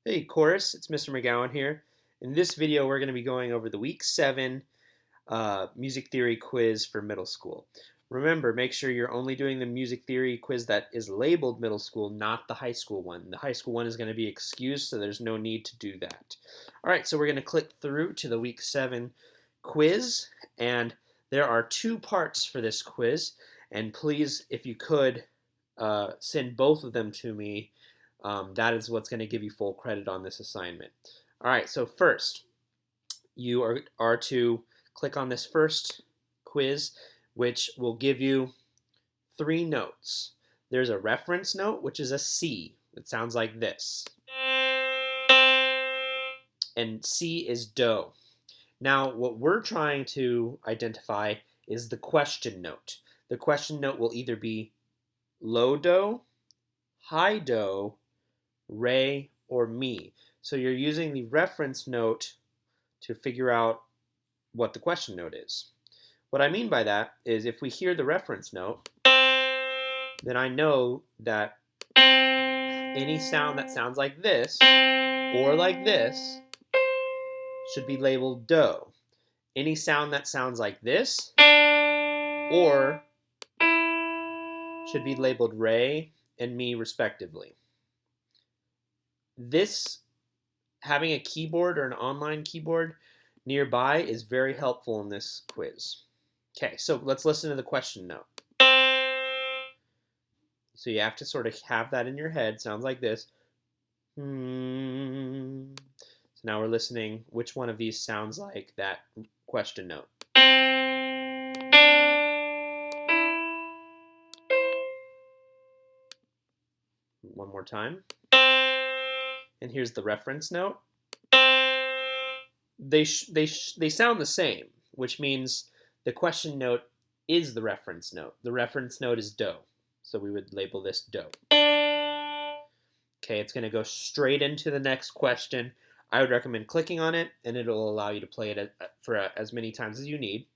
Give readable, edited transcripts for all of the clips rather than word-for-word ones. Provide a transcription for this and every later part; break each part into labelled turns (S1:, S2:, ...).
S1: Hey Chorus, it's Mr. McGowan here. In this video, we're going to be going over the Week 7 music theory quiz for middle school. Remember, make sure you're only doing the music theory quiz that is labeled middle school, not the high school one. The high school one is going to be excused, so there's no need to do that. All right, so we're going to click through to the Week 7 quiz, and there are two parts for this quiz. And please, if you could, send both of them to me. That is what's going to give you full credit on this assignment. All right, so first, you are to click on this first quiz, which will give you 3 notes. There's a reference note, which is a C. It sounds like this. And C is do. Now, what we're trying to identify is the question note. The question note will either be low do, high do, re, or mi. So you're using the reference note to figure out what the question note is. What I mean by that is if we hear the reference note, then I know that any sound that sounds like this or like this should be labeled do. Any sound that sounds like this or should be labeled re and mi respectively. This, having a keyboard or an online keyboard nearby is very helpful in this quiz. Okay, so let's listen to the question note. So you have to sort of have that in your head. Sounds like this. So now we're listening. Which one of these sounds like that question note? One more time. And here's the reference note. They sound the same, which means the question note is the reference note. The reference note is do. So we would label this do. Okay, it's going to go straight into the next question. I would recommend clicking on it, and it'll allow you to play it for as many times as you need.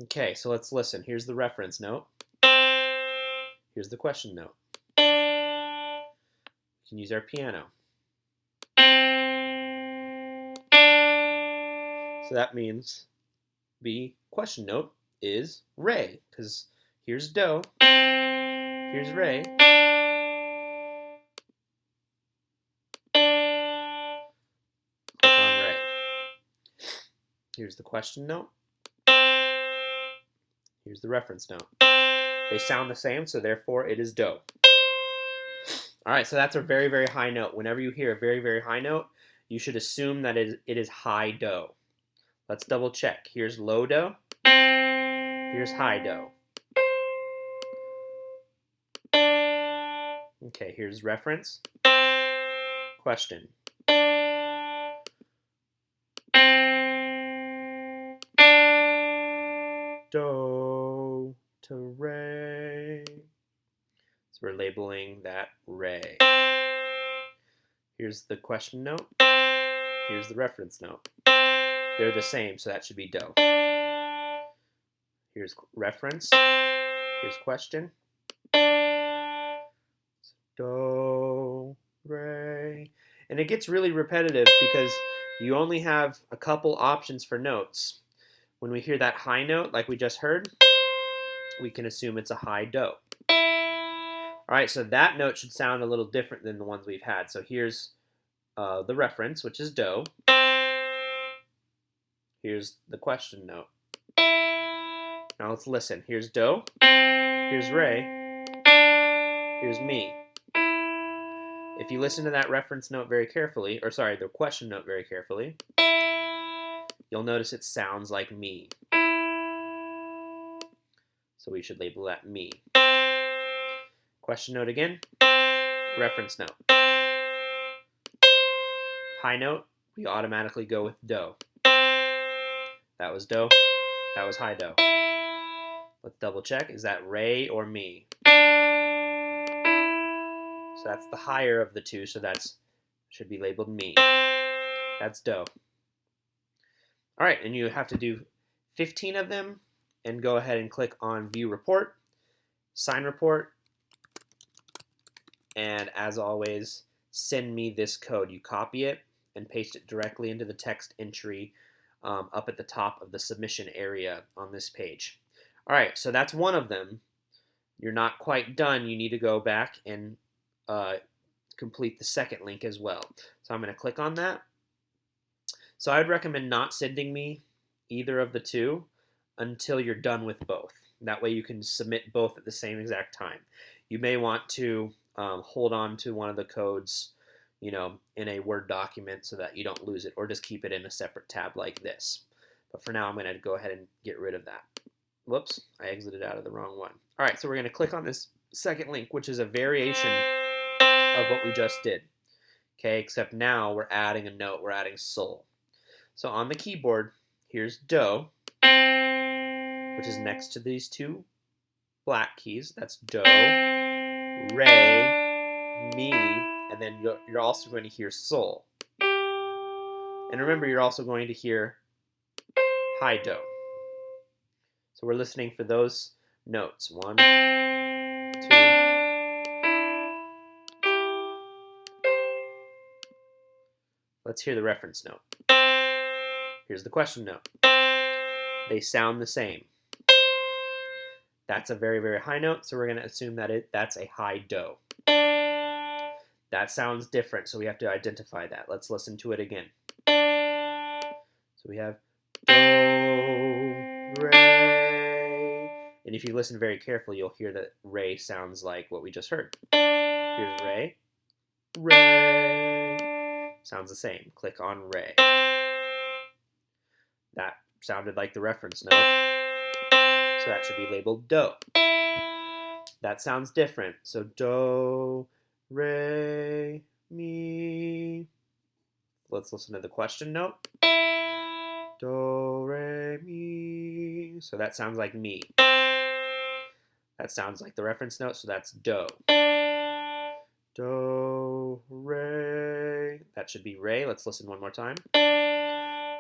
S1: Okay, so let's listen. Here's the reference note. Here's the question note. We can use our piano. So that means the question note is re, because here's do, here's re, click on re. Here's the question note. Here's the reference note. They sound the same, so therefore it is do. All right, so that's a very, very high note. Whenever you hear a very, very high note, you should assume that it is high do. Let's double check. Here's low do. Here's high do. Okay, here's reference. Question. Do to re. So we're labeling that re. Here's the question note. Here's the reference note. They're the same, so that should be do. Here's reference. Here's question. Do, re. And it gets really repetitive because you only have a couple options for notes. When we hear that high note, like we just heard, we can assume it's a high do. All right, so that note should sound a little different than the ones we've had. So here's the reference, which is do. Here's the question note. Now let's listen. Here's do. Here's re. Here's mi. If you listen to that reference note very carefully, or sorry, the question note very carefully, you'll notice it sounds like mi. So we should label that mi. Question note again. Reference note. High note, we automatically go with do. That was do. That was high do. Let's double check. Is that re or mi? So that's the higher of the two, so that's should be labeled mi. That's do. All right, and you have to do 15 of them, and go ahead and click on View Report, Sign Report, and as always, send me this code. You copy it and paste it directly into the text entry up at the top of the submission area on this page. All right, so that's one of them. You're not quite done. You need to go back and complete the second link as well. So I'm going to click on that. So I'd recommend not sending me either of the two until you're done with both. That way you can submit both at the same exact time. You may want to hold on to one of the codes, in a Word document so that you don't lose it, or just keep it in a separate tab like this. But for now, I'm going to go ahead and get rid of that. Whoops, I exited out of the wrong one. All right, so we're going to click on this second link, which is a variation of what we just did. Okay, except now we're adding a note, we're adding sol. So on the keyboard, here's do, which is next to these two black keys. That's do, re, mi, and then you're also going to hear sol. And remember, you're also going to hear high do. So we're listening for those notes. 1, 2. Let's hear the reference note. Here's the question note. They sound the same. That's a very, very high note, so we're going to assume that that's a high do. That sounds different, so we have to identify that. Let's listen to it again. So we have do, re, and if you listen very carefully, you'll hear that re sounds like what we just heard. Here's re, re, sounds the same. Click on re. That sounded like the reference note, so that should be labeled do. That sounds different, so do, re, mi. Let's listen to the question note. Do, re, mi. So that sounds like mi. That sounds like the reference note, so that's do. Do, re. That should be re. Let's listen one more time.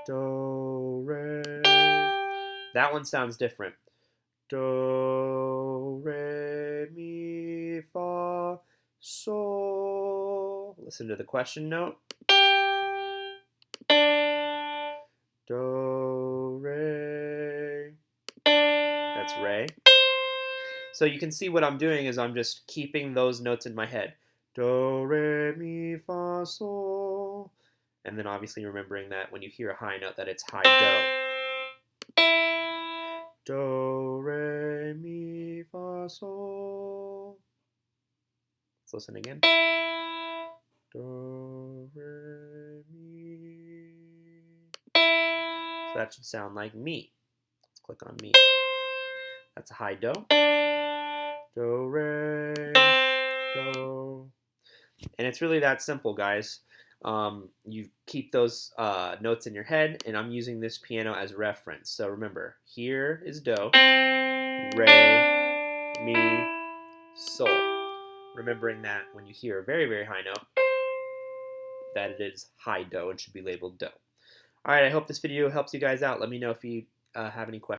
S1: Do, re. That one sounds different. Do, re, mi, fa, sol. Listen to the question note. Do, re. That's re. So you can see what I'm doing is I'm just keeping those notes in my head. Do, re, mi, fa, sol. And then obviously remembering that when you hear a high note that it's high do. Do, re, mi, fa, sol. Let's listen again. Do, re, mi. So that should sound like mi. Let's click on mi. That's a high do. Do, re, do. And it's really that simple, guys. You keep those notes in your head, and I'm using this piano as reference. So remember, here is do, re, mi, sol. Remembering that when you hear a very, very high note, that it is high do and should be labeled do. All right, I hope this video helps you guys out. Let me know if you have any questions.